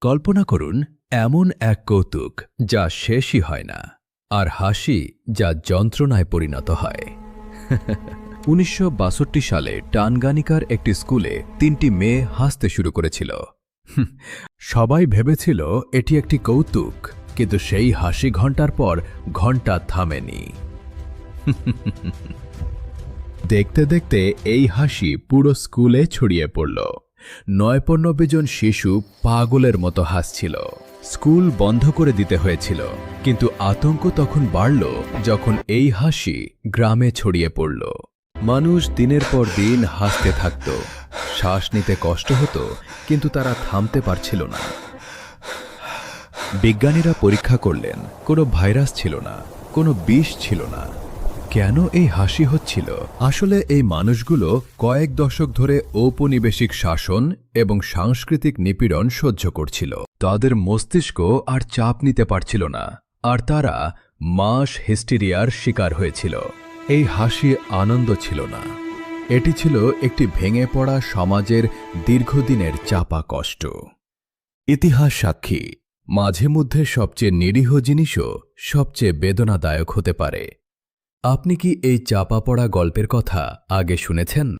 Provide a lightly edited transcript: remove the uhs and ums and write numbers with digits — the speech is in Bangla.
কল্পনা করুন এমন এক কৌতুক যা শেষই হয় না, আর হাসি যা যন্ত্রণায় পরিণত হয়। ১৯৬২ সালে টানগানিকার একটি স্কুলে ৩টি মেয়ে হাসতে শুরু করেছিল। সবাই ভেবেছিল এটি একটি কৌতুক, কিন্তু সেই হাসি ঘণ্টার পর ঘণ্টা থামেনি। দেখতে দেখতে এই হাসি পুরো স্কুলে ছড়িয়ে পড়ল। ৯৯ জন শিশু পাগলের মতো হাসছিল। স্কুল বন্ধ করে দিতে হয়েছিল, কিন্তু আতঙ্ক তখন বাড়ল যখন এই হাসি গ্রামে ছড়িয়ে পড়ল। মানুষ দিনের পর দিন হাসতে থাকত। শ্বাস নিতে কষ্ট হতো, কিন্তু তারা থামতে পারছিল না। বিজ্ঞানীরা পরীক্ষা করলেন, কোনো ভাইরাস ছিল না, কোনো বিষ ছিল না। কেন এই হাসি হচ্ছিল? আসলে এই মানুষগুলো কয়েক দশক ধরে ঔপনিবেশিক শাসন এবং সাংস্কৃতিক নিপীড়ন সহ্য করছিল। তাদের মস্তিষ্ক আর চাপ নিতে পারছিল না, আর তারা মাস হিস্টেরিয়ার শিকার হয়েছিল। এই হাসি আনন্দ ছিল না, এটি ছিল একটি ভেঙে পড়া সমাজের দীর্ঘদিনের চাপা কষ্ট। ইতিহাস সাক্ষী, মাঝে মধ্যে সবচেয়ে নিরীহ জিনিসও সবচেয়ে বেদনাদায়ক হতে পারে। আপনি কি এই চাপা পড়া গল্পের কথা আগে শুনেছেন?